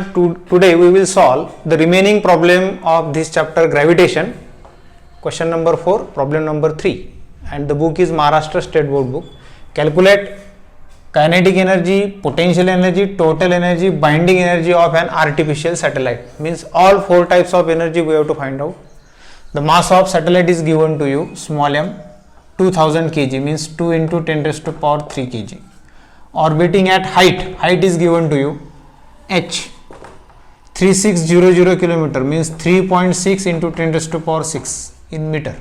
Today we will solve the remaining problem of this chapter, gravitation. Question number 4, problem number 3, and the book is Maharashtra State Board book. Calculate kinetic energy, potential energy, total energy, binding energy of an artificial satellite. Means all 4 types of energy we have to find out. The mass of satellite is given to you, small m, 2000 kg, means 2 into 10 raised to power 3 kg. Orbiting at height is given to you, h, 3600 kilometer, means 3.6 into 10 raised to power 6 in meter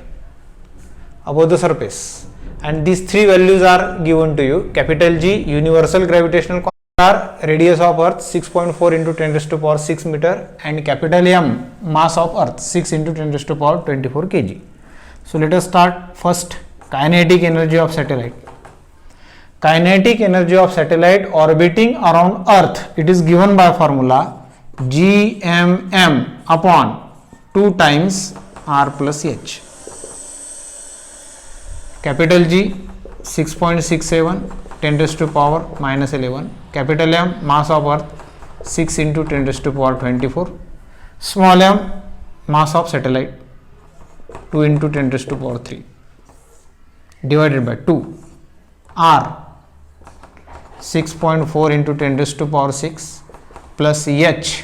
above the surface. And these 3 values are given to you. Capital G, universal gravitational constant, radius of earth 6.4 into 10 raised to power 6 meter, and capital M, mass of earth 6 into 10 raised to power 24 kg. So let us start first. Kinetic energy of satellite. Kinetic energy of satellite orbiting around earth, it is given by formula GMM upon 2 times R plus H. Capital G 6.67 10 raised to power minus 11. Capital M, mass of earth 6 into 10 raised to power 24. Small m, mass of satellite 2 into 10 raised to power 3 divided by 2. R 6.4 into 10 raised to power 6 plus H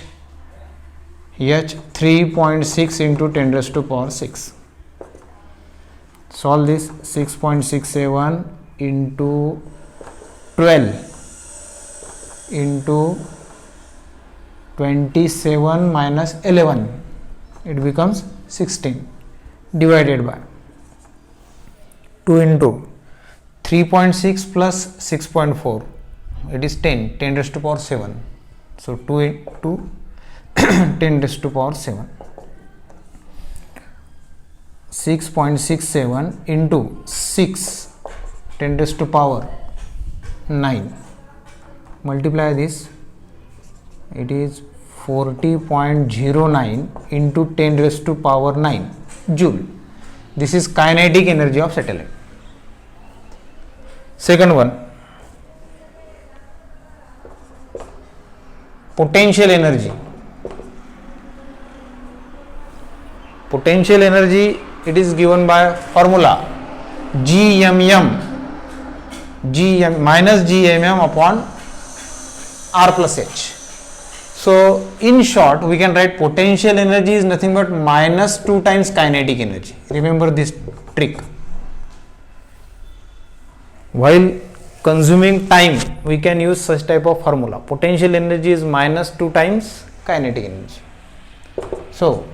3.6 into 10 raised to power 6. Solve this. 6.67 into 12 into 27 minus 11, it becomes 16 divided by 2 into 3.6 plus 6.4, it is 10 raised to power 7. So 2 into 10 raised to power 7. 6.67 into 6 10 raised to power 9. Multiply this, it is 40.09 into 10 raised to power 9 joule. This is kinetic energy of satellite. Second one, potential energy. Potential energy, it is given by formula GMM minus GMM upon R plus H. So in short, we can write potential energy is nothing but minus 2 times kinetic energy. Remember this trick. While consuming time, we can use such type of formula. Potential energy is minus 2 times kinetic energy. So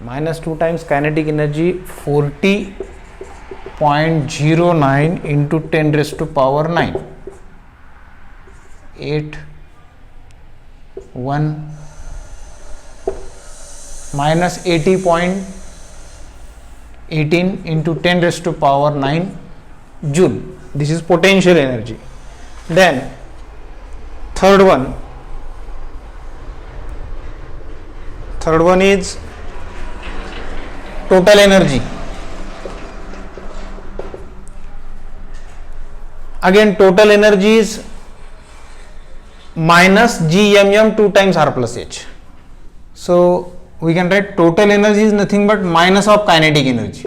minus 2 times kinetic energy, 40.09 into 10 raised to power 9. 8 1 minus 80.18 into 10 raised to power 9 joule. This is potential energy. Then third one is total energy. Again, total energy is minus GMM 2 times R plus H. So we can write total energy is nothing but minus of kinetic energy.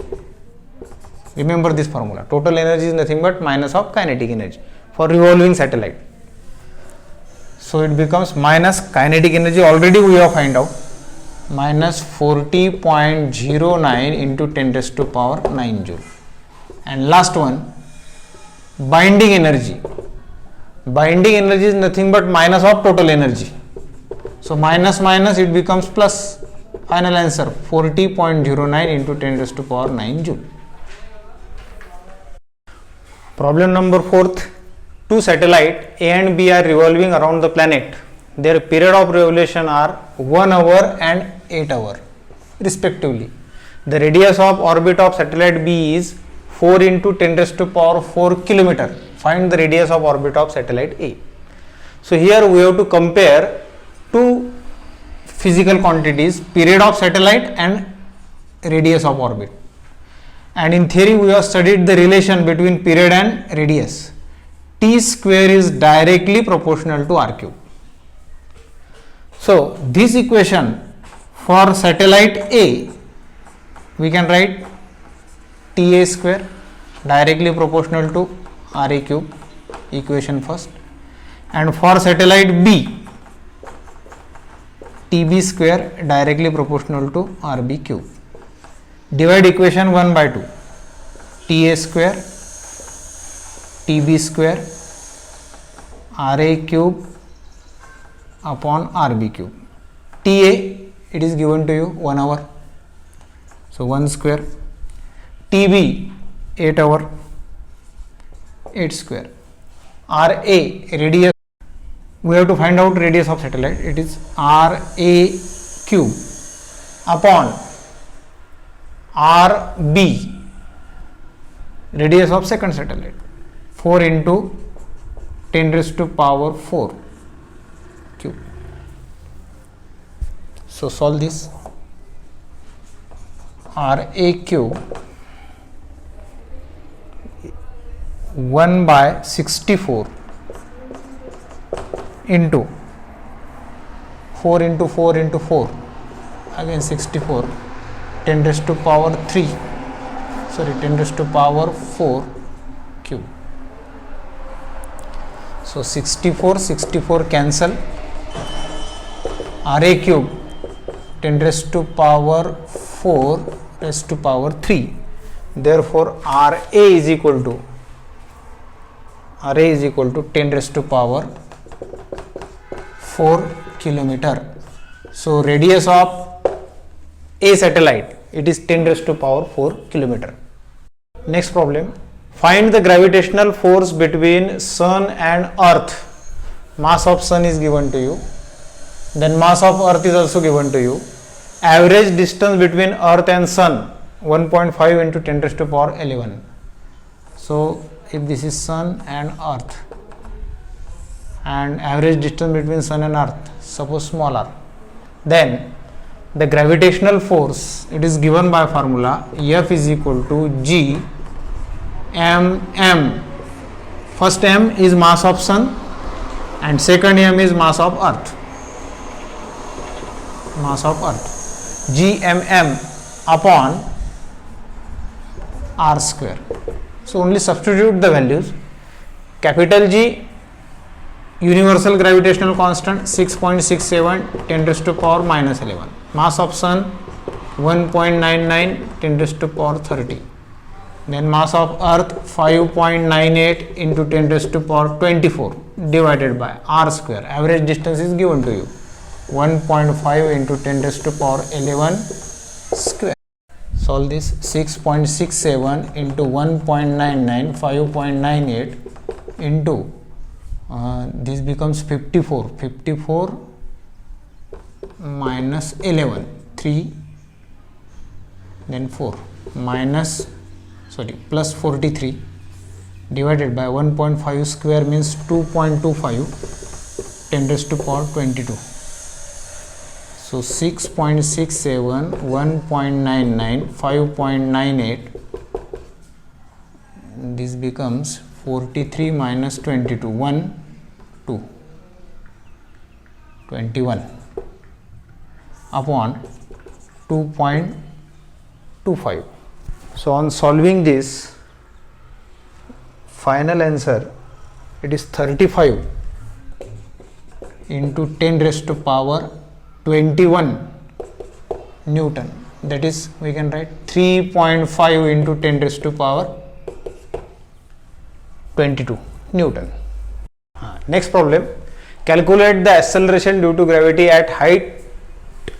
Remember this formula. Total energy is nothing but minus of kinetic energy for revolving satellite. So it becomes minus kinetic energy, already we have find out, minus 40.09 into 10 raised to power 9 joule. And last one, binding energy. Binding energy is nothing but minus of total energy. So minus it becomes plus. Final answer 40.09 into 10 raised to power 9 joule. Problem number 4. 2 satellites A and B are revolving around the planet. Their period of revolution are 1 hour and 8 hours respectively. The radius of orbit of satellite B is 4 into 10 raised to power 4 kilometer. Find the radius of orbit of satellite A. So here we have to compare 2 physical quantities, period of satellite and radius of orbit. And in theory we have studied the relation between period and radius. T square is directly proportional to R cube. So this equation for satellite A, we can write TA square directly proportional to RA cube, equation first, and for satellite B, TB square directly proportional to RB cube. Divide equation 1 by 2, TA square, TB square, RA cube upon RB cube. TA, it is given to you 1 hour, so 1 square. TB 8 hour, 8 square. RA, radius, we have to find out radius of satellite, it is RA cube upon RB, radius of second satellite, 4 into 10 raised to power 4 cube. So solve this. RA cube 1 by 64 into 4 into 4 into 4, again 64, 10 raised to power 3, sorry 10 raised to power 4 cube. So 64 cancel, RA cube 10 raised to power 4 raised to power 3, therefore RA is equal to 10 raised to power 4 kilometer. So radius of A satellite, it is 10 raised to power 4 kilometer. Next problem, find the gravitational force between sun and earth. Mass of sun is given to you, then mass of earth is also given to you. Average distance between earth and sun 1.5 into 10 raised to power 11. So if this is sun and earth, and average distance between sun and earth, suppose small r, then the gravitational force, it is given by formula F is equal to G M. First M is mass of sun and second M is mass of earth. GMM upon R square. So only substitute the values. Capital G, universal gravitational constant 6.67 10 raised to power minus 11. Mass of sun 1.99 10 raised to power 30. Then mass of earth 5.98 into 10 raised to power 24 divided by R square. Average distance is given to you 1.5 into 10 raised to power 11 square. Solve this. 6.67 into 1.99, 5.98 into this becomes 54 minus 11, 3, then 4 minus plus 43 divided by 1.5 square means 2.25 10 raised to power 22. So 6.67, 1.99, 5.98, this becomes 43 minus 22, 21 upon 2.25. So on solving this, final answer, it is 35 into 10 raised to power 21 Newton. That is, we can write 3.5 into 10 raised to power 22 Newton. Next problem, calculate the acceleration due to gravity at height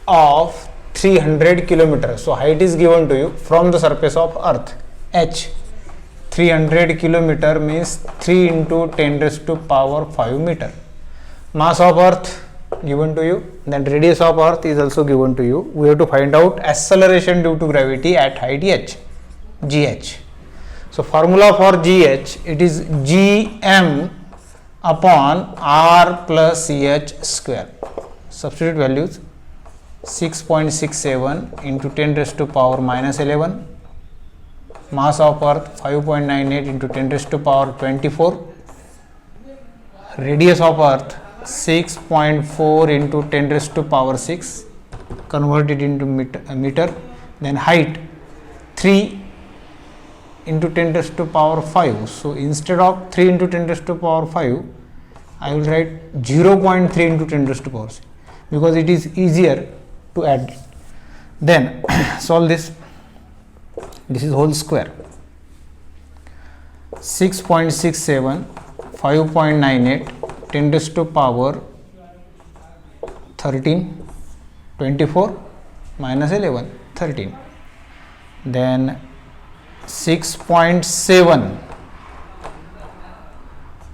of 300 kilometers. So height is given to you from the surface of earth, h. 300 kilometer means 3 into 10 raised to power 5 meter. Mass of earth given to you, then radius of earth is also given to you. We have to find out acceleration due to gravity at height h, gh. So formula for gh, it is gm upon r plus ch square. Substitute values. 6.67 into 10 raised to power minus 11. Mass of earth 5.98 into 10 raised to power 24. Radius of earth 6.4 into 10 raised to power 6, convert it into meter. Then height 3 into 10 raised to power 5. So instead of 3 into 10 raised to power 5, I will write 0.3 into 10 raised to power 6 because it is easier to add. Then solve this. This is whole square. 6.67, 5.98, 10 raised to power 13, 24 minus 11, 13. Then 6.7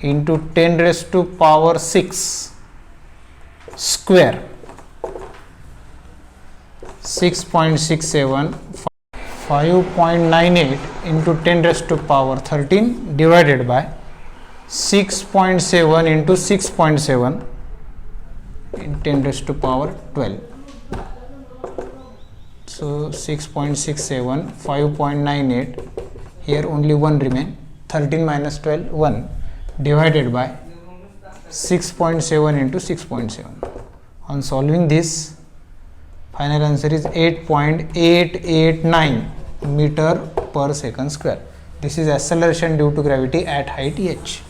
into 10 raised to power 6 square. 6.67, 5.98 into 10 raised to power 13 divided by 6.7 into 6.7 in 10 raised to power 12. So 6.67, 5.98, here only 1 remain, 13 minus 12, 1 divided by 6.7 into 6.7. On solving this, final answer is 8.889 meter per second square. This is acceleration due to gravity at height h.